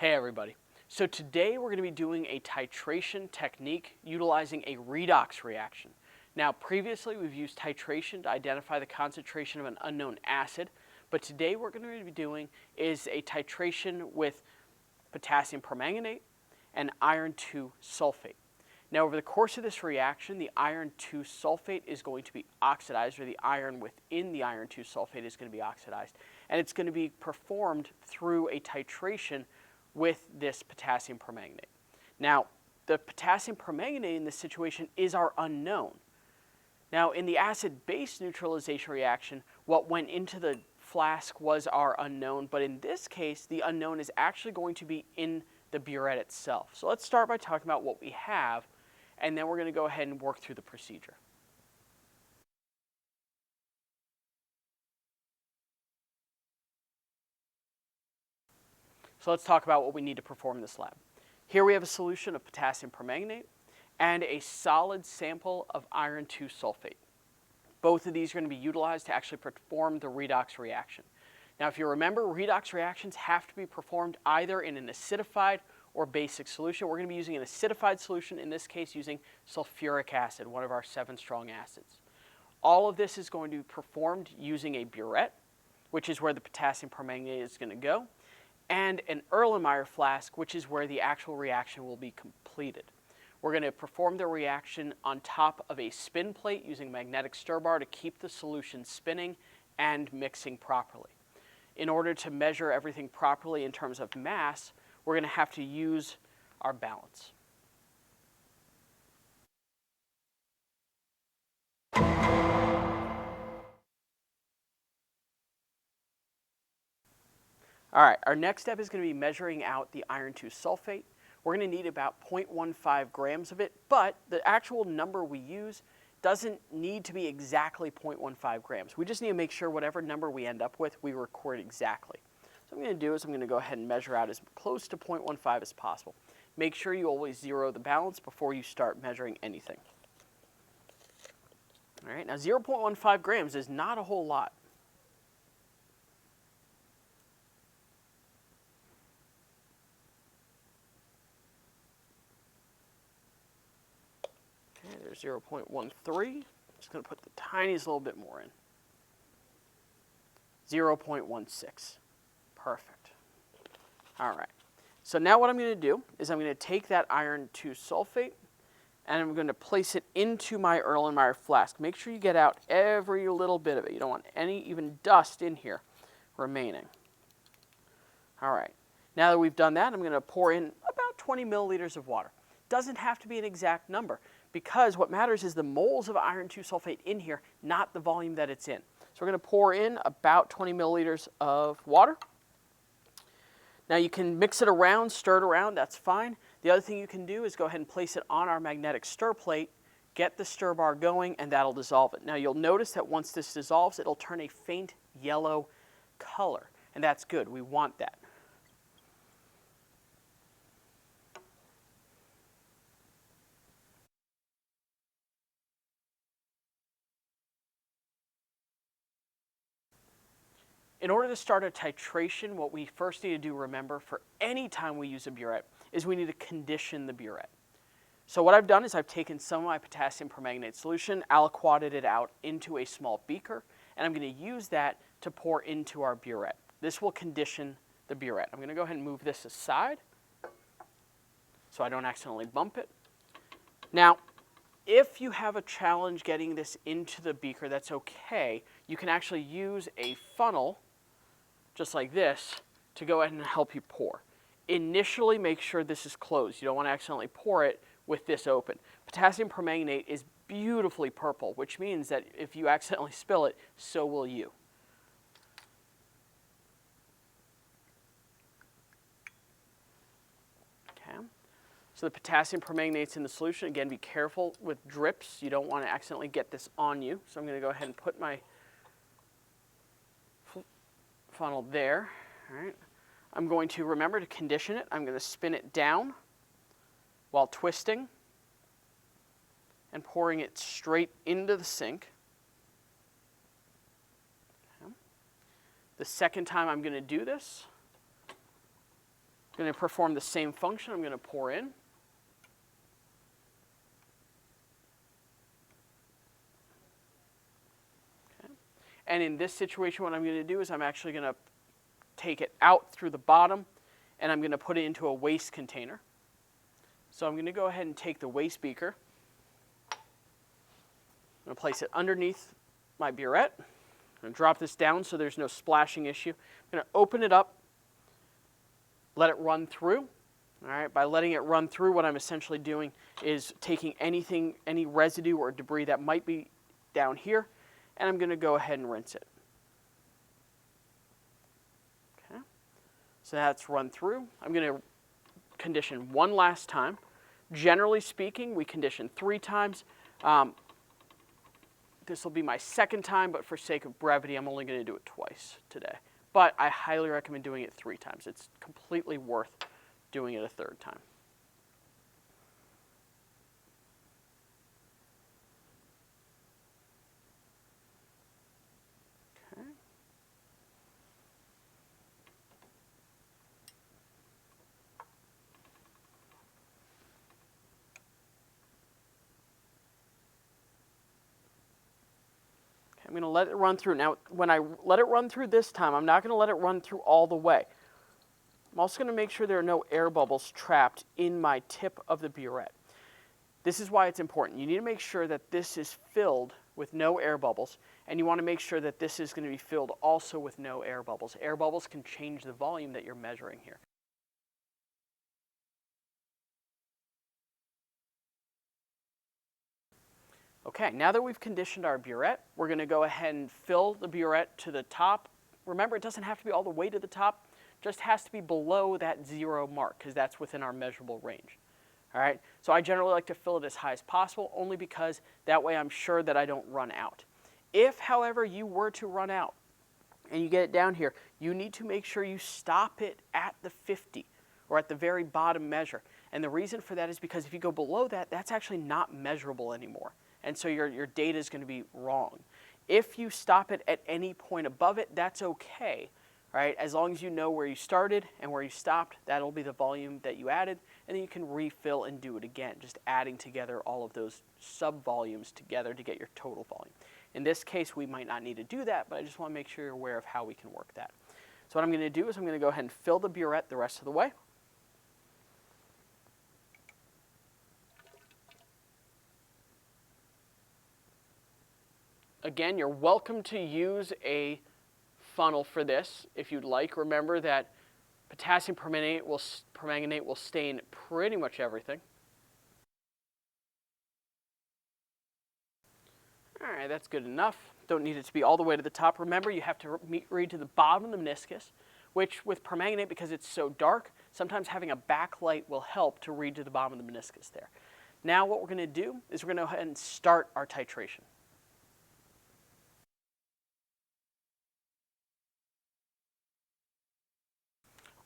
Hey everybody. So today we're going to be doing a titration technique utilizing a redox reaction. Now previously we've used titration to identify the concentration of an unknown acid, but today what we're going to be doing is a titration with potassium permanganate and iron 2 sulfate. Now over the course of this reaction, the iron 2 sulfate is going to be oxidized, or the iron within the iron 2 sulfate is going to be oxidized, and it's going to be performed through a titration with this potassium permanganate. Now, the potassium permanganate in this situation is our unknown. Now, in the acid-base neutralization reaction, what went into the flask was our unknown, but in this case, the unknown is actually going to be in the burette itself. So let's start by talking about what we have, and then we're going to go ahead and work through the procedure. So let's talk about what we need to perform this lab. Here we have a solution of potassium permanganate and a solid sample of iron 2 sulfate. Both of these are going to be utilized to actually perform the redox reaction. Now if you remember, redox reactions have to be performed either in an acidified or basic solution. We're going to be using an acidified solution, in this case using sulfuric acid, one of our 7 strong acids. All of this is going to be performed using a burette, which is where the potassium permanganate is going to go, and an Erlenmeyer flask, which is where the actual reaction will be completed. We're going to perform the reaction on top of a spin plate using magnetic stir bar to keep the solution spinning and mixing properly. In order to measure everything properly in terms of mass, we're going to have to use our balance. All right, our next step is going to be measuring out the iron 2 sulfate. We're going to need about 0.15 grams of it, but the actual number we use doesn't need to be exactly 0.15 grams. We just need to make sure whatever number we end up with, we record exactly. So what I'm going to do is I'm going to go ahead and measure out as close to 0.15 as possible. Make sure you always zero the balance before you start measuring anything. All right, now 0.15 grams is not a whole lot. Okay, there's 0.13. Just going to put the tiniest little bit more in. 0.16. Perfect. All right. So now what I'm going to do is I'm going to take that iron 2 sulfate and I'm going to place it into my Erlenmeyer flask. Make sure you get out every little bit of it. You don't want any even dust in here remaining. All right. Now that we've done that, I'm going to pour in about 20 milliliters of water. Doesn't have to be an exact number, because what matters is the moles of iron 2 sulfate in here, not the volume that it's in. So we're going to pour in about 20 milliliters of water. Now you can mix it around, stir it around, that's fine. The other thing you can do is go ahead and place it on our magnetic stir plate, get the stir bar going, and that'll dissolve it. Now you'll notice that once this dissolves, it'll turn a faint yellow color, and that's good. We want that. In order to start a titration, what we first need to do, remember, for any time we use a burette, is we need to condition the burette. So what I've done is I've taken some of my potassium permanganate solution, aliquoted it out into a small beaker, and I'm going to use that to pour into our burette. This will condition the burette. I'm going to go ahead and move this aside so I don't accidentally bump it. Now, if you have a challenge getting this into the beaker, that's okay. You can actually use a funnel just like this, to go ahead and help you pour. Initially, make sure this is closed. You don't want to accidentally pour it with this open. Potassium permanganate is beautifully purple, which means that if you accidentally spill it, so will you. Okay. So the potassium permanganate's in the solution. Again, be careful with drips. You don't want to accidentally get this on you. So I'm going to go ahead and put my funnel there. All right. I'm going to remember to condition it. I'm going to spin it down while twisting and pouring it straight into the sink. Okay. The second time I'm going to do this, going to perform the same function. I'm going to pour in. Okay. And in this situation, what I'm going to do is I'm actually going to take it out through the bottom, and I'm going to put it into a waste container. So I'm going to go ahead and take the waste beaker. I'm going to place it underneath my burette. I'm going to drop this down so there's no splashing issue. I'm going to open it up, let it run through. All right, by letting it run through, what I'm essentially doing is taking any residue or debris that might be down here, and I'm going to go ahead and rinse it. Okay, so that's run through. I'm going to condition one last time. Generally speaking, we condition 3 times. This will be my second time, but for sake of brevity, I'm only going to do it twice today. But I highly recommend doing it 3 times. It's completely worth doing it a 3rd time. Okay. I'm going to let it run through. Now, when I let it run through this time, I'm not going to let it run through all the way. I'm also going to make sure there are no air bubbles trapped in my tip of the burette. This is why it's important. You need to make sure that this is filled with no air bubbles, and you want to make sure that this is going to be filled also with no air bubbles. Air bubbles can change the volume that you're measuring here. Okay, now that we've conditioned our burette, we're going to go ahead and fill the burette to the top. Remember, it doesn't have to be all the way to the top. Just has to be below that 0 mark, because that's within our measurable range. All right, so I generally like to fill it as high as possible, only because that way I'm sure that I don't run out. If, however, you were to run out and you get it down here, you need to make sure you stop it at the 50 or at the very bottom measure. And the reason for that is because if you go below that, that's actually not measurable anymore. And so your data is going to be wrong. If you stop it at any point above it, that's okay. Right? As long as you know where you started and where you stopped, that'll be the volume that you added, and then you can refill and do it again, just adding together all of those sub-volumes together to get your total volume. In this case, we might not need to do that, but I just want to make sure you're aware of how we can work that. So what I'm going to do is I'm going to go ahead and fill the burette the rest of the way. Again, you're welcome to use a funnel for this if you'd like. Remember that potassium permanganate will stain pretty much everything. All right, that's good enough. Don't need it to be all the way to the top. Remember, you have to read to the bottom of the meniscus, which with permanganate, because it's so dark, sometimes having a backlight will help to read to the bottom of the meniscus there. Now what we're going to do is we're going to go ahead and start our titration.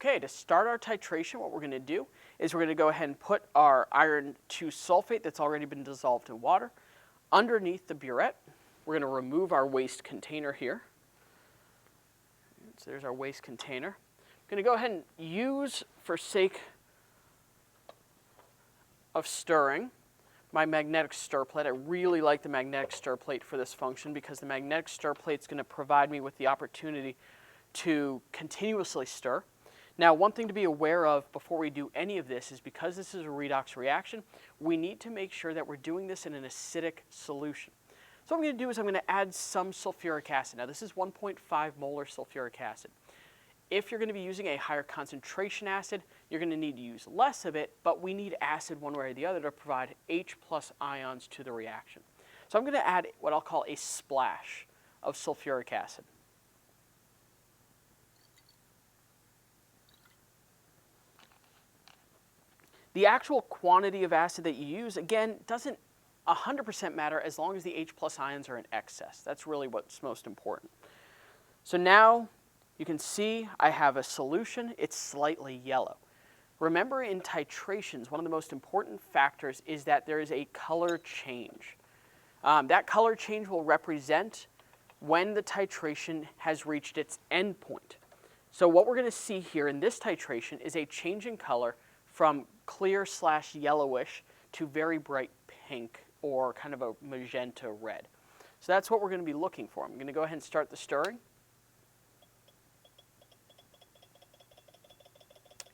Okay, to start our titration, what we're going to do is we're going to go ahead and put our iron 2 sulfate that's already been dissolved in water underneath the burette. We're going to remove our waste container here. So there's our waste container. I'm going to go ahead and use, for sake of stirring, my magnetic stir plate. I really like the magnetic stir plate for this function because the magnetic stir plate is going to provide me with the opportunity to continuously stir. Now, one thing to be aware of before we do any of this is because this is a redox reaction, we need to make sure that we're doing this in an acidic solution. So what I'm going to do is I'm going to add some sulfuric acid. Now, this is 1.5 molar sulfuric acid. If you're going to be using a higher concentration acid, you're going to need to use less of it, but we need acid one way or the other to provide H+ ions to the reaction. So I'm going to add what I'll call a splash of sulfuric acid. The actual quantity of acid that you use, again, doesn't 100% matter as long as the H+ ions are in excess. That's really what's most important. So now you can see I have a solution. It's slightly yellow. Remember, in titrations, one of the most important factors is that there is a color change. That color change will represent when the titration has reached its end point. So what we're going to see here in this titration is a change in color from clear/yellowish to very bright pink or kind of a magenta red. So that's what we're going to be looking for. I'm going to go ahead and start the stirring.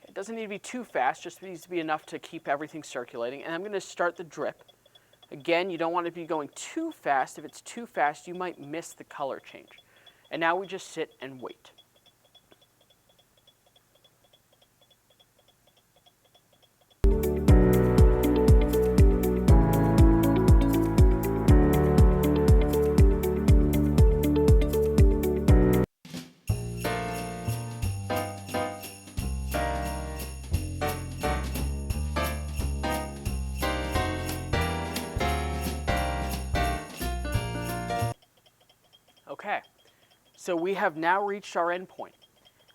It doesn't need to be too fast, just needs to be enough to keep everything circulating. And I'm going to start the drip. Again, you don't want to be going too fast. If it's too fast, you might miss the color change. And now we just sit and wait. Okay, so we have now reached our endpoint.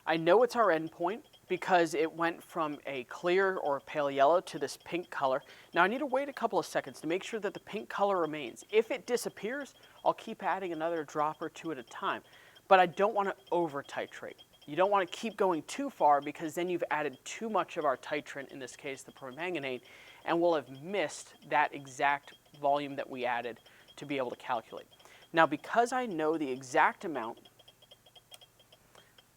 I know it's our endpoint because it went from a clear or a pale yellow to this pink color. Now I need to wait a couple of seconds to make sure that the pink color remains. If it disappears, I'll keep adding another drop or two at a time. But I don't want to over titrate. You don't want to keep going too far because then you've added too much of our titrant, in this case the permanganate, and we'll have missed that exact volume that we added to be able to calculate. Now, because I know the exact amount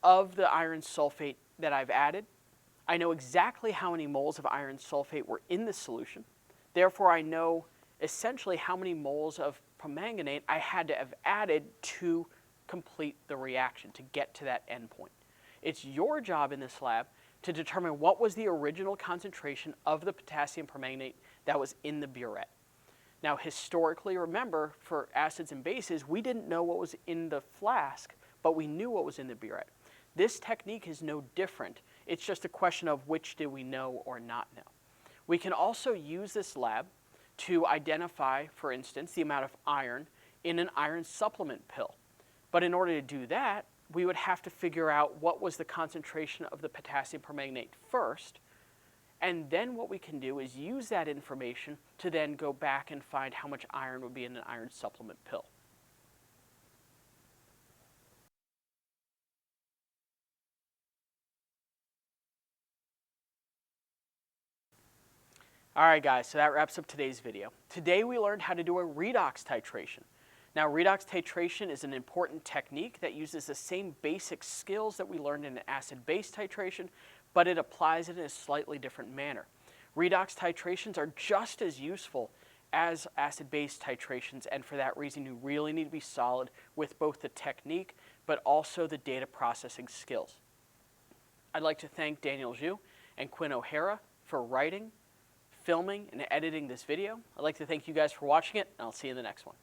of the iron sulfate that I've added, I know exactly how many moles of iron sulfate were in the solution. Therefore, I know essentially how many moles of permanganate I had to have added to complete the reaction, to get to that endpoint. It's your job in this lab to determine what was the original concentration of the potassium permanganate that was in the burette. Now, historically, remember, for acids and bases, we didn't know what was in the flask, but we knew what was in the burette. This technique is no different. It's just a question of which do we know or not know. We can also use this lab to identify, for instance, the amount of iron in an iron supplement pill. But in order to do that, we would have to figure out what was the concentration of the potassium permanganate first. And then what we can do is use that information to then go back and find how much iron would be in an iron supplement pill. All right, guys, so that wraps up today's video. Today we learned how to do a redox titration. Now, redox titration is an important technique that uses the same basic skills that we learned in acid-base titration, but it applies it in a slightly different manner. Redox titrations are just as useful as acid-base titrations, and for that reason you really need to be solid with both the technique but also the data processing skills. I'd like to thank Daniel Zhu and Quinn O'Hara for writing, filming, and editing this video. I'd like to thank you guys for watching it, and I'll see you in the next one.